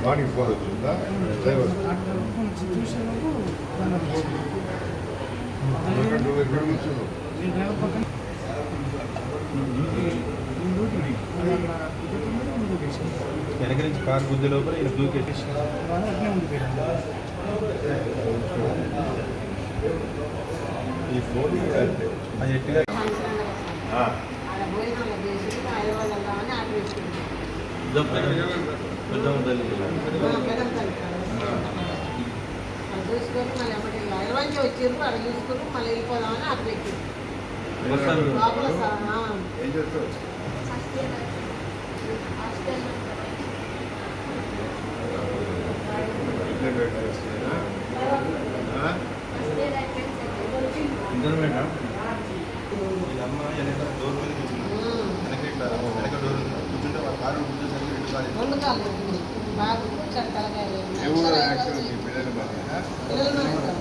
Morning 4 వచ్చిందా driver ఎక్కడ కూర్చున్నావు వెనక నుంచి కారు గుద్ది లోపల ఈయన దూకేసి ఈ ఫోన్ అది ఎట్టిగా చూసుకొని మళ్ళీ ఎప్పటి ఎలవంచి వచ్చారు అక్కడ చూసుకొని మళ్ళీ వెళ్ళిపోదామని అక్కడ ఎక్కింది ఏం చేస్తావు ఇంటర్మీడియట్ అమ్మ వెనక డోర్ మీద కూర్చున్నాను వెనక ఇట్లా వెనక డోర్ కూర్చుంటే వాళ్ళ కారు కూర్చోసరికి రెండు కాళ్ళు బాగా కూర్చొని తలకాయలు హైదరాబాద్ ఉంటారు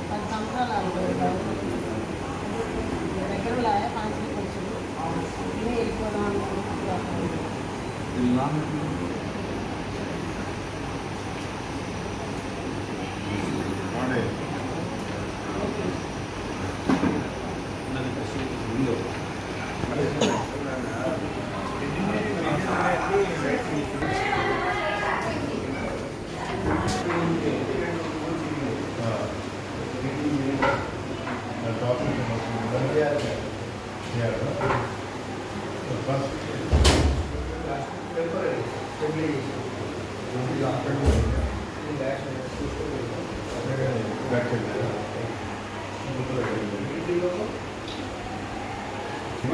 10 సంవత్సరాలు దగ్గరలో 5 కొంచెం ఇదే వెళ్ళిపోదాం అనుకుంటున్నాను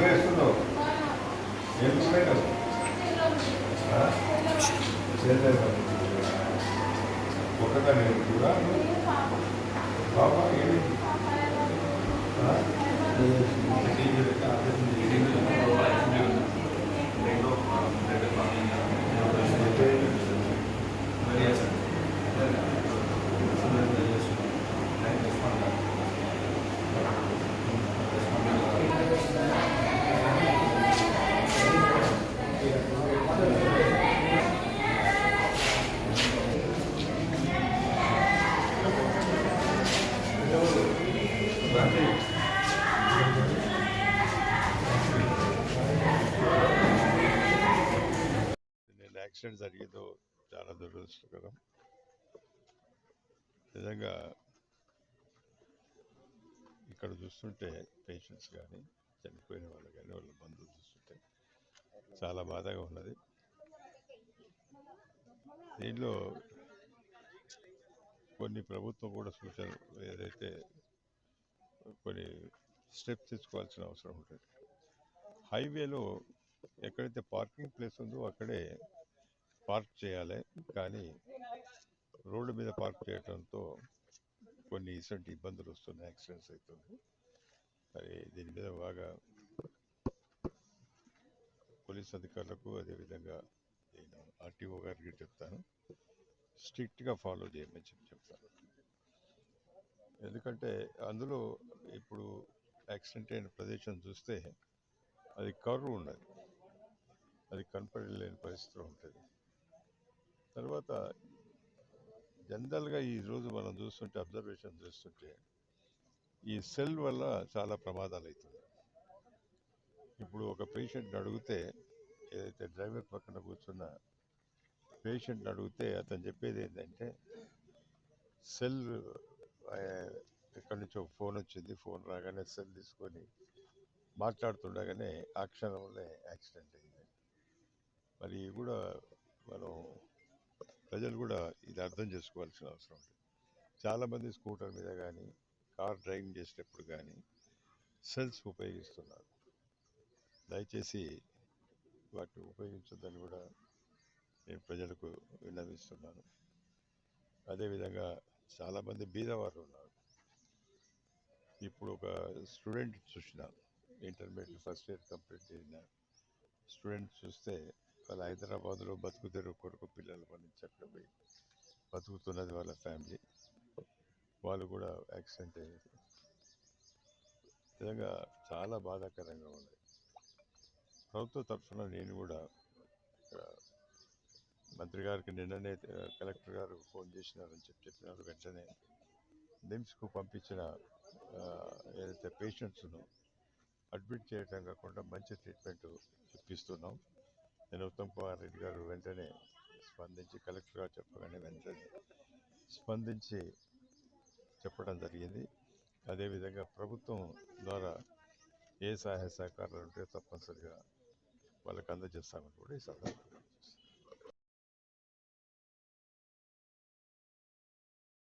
వేస్తున్నావు ఏం పెట్టావు ఒక్కదాన్ని కూడా బాబా ఏంటి యాక్సిడెంట్ జరిగేదో చాలా దురదృష్టకరం. నిజంగా ఇక్కడ చూస్తుంటే పేషెంట్స్ కానీ చనిపోయిన వాళ్ళు కానీ వాళ్ళ బంధువులు చూస్తుంటే చాలా బాధగా ఉన్నది. దీనిలో కొన్ని ప్రభుత్వం కూడా సూచనలు ఏదైతే కొన్ని స్టెప్స్ తీసుకోవాల్సిన అవసరం ఉంటుంది. హైవేలో ఎక్కడైతే పార్కింగ్ ప్లేస్ ఉందో అక్కడే పార్క్ చేయాలి, కానీ రోడ్డు మీద పార్క్ చేయడంతో కొన్ని ఇటువంటి ఇబ్బందులు వస్తున్నాయి, యాక్సిడెంట్స్ అవుతుంది. మరి దీని మీద బాగా పోలీస్ అధికారులకు అదేవిధంగా నేను ఆర్టీఓ గారికి చెప్తాను, స్ట్రిక్ట్గా ఫాలో చేయమని చెప్తాను. ఎందుకంటే అందులో ఇప్పుడు యాక్సిడెంట్ అయిన ప్రదేశం చూస్తే అది కర్వ్ ఉన్నది, అది కనపడలేని పరిస్థితిలో ఉంటుంది. తర్వాత జనరల్గా ఈరోజు మనం చూస్తుంటే అబ్జర్వేషన్ చేస్తుంటే ఈ సెల్ వల్ల చాలా ప్రమాదాలు అవుతుంది. ఇప్పుడు ఒక పేషెంట్ని అడిగితే, ఏదైతే డ్రైవర్ పక్కన కూర్చున్న పేషెంట్ని అడిగితే అతను చెప్పేది ఏంటంటే సెల్ ఎక్కడి నుంచో ఫోన్ వచ్చింది, ఫోన్ రాగానే సెల్ తీసుకొని మాట్లాడుతుండగానే ఆ క్షణంలోనే యాక్సిడెంట్ అయింది. మరి ఇవి కూడా మనం ప్రజలు కూడా ఇది అర్థం చేసుకోవాల్సిన అవసరం ఉంది. చాలామంది స్కూటర్ మీద కానీ కార్ డ్రైవింగ్ చేసేటప్పుడు కానీ సెల్స్ ఉపయోగిస్తున్నారు. దయచేసి వాటిని ఉపయోగించొద్దని కూడా నేను ప్రజలకు విన్నవిస్తున్నాను. అదేవిధంగా చాలామంది బీదవారు ఉన్నారు. ఇప్పుడు ఒక స్టూడెంట్ చూసిన, ఇంటర్మీడియట్ ఫస్ట్ ఇయర్ కంప్లీట్ చేసిన స్టూడెంట్ చూస్తే వాళ్ళ హైదరాబాద్లో బతుకు తెరువు కొరకు పిల్లలు పండించి అక్కడ పోయి బతుకుతున్నది వాళ్ళ ఫ్యామిలీ. వాళ్ళు కూడా యాక్సిడెంట్ అయ్యారు. నిజంగా చాలా బాధాకరంగా ఉంది. ప్రభుత్వ తరఫున నేను కూడా మంత్రి గారికి నిన్ననే కలెక్టర్ గారు ఫోన్ చేసినారని చెప్పినారు. వెంటనే నిమ్స్కు పంపించిన ఏదైతే పేషెంట్స్ను అడ్మిట్ చేయడం కాకుండా మంచి ట్రీట్మెంట్ ఇప్పిస్తున్నాం. నేను ఉత్తమ్ కుమార్ రెడ్డి గారు వెంటనే స్పందించి, కలెక్టర్ గారు చెప్పగానే వెంటనే స్పందించి చెప్పడం జరిగింది. అదేవిధంగా ప్రభుత్వం ద్వారా ఏ సహాయ సహకారాలు ఉంటే తప్పనిసరిగా వాళ్ళకి అందజేస్తామని కూడా ఈ సందర్భంగా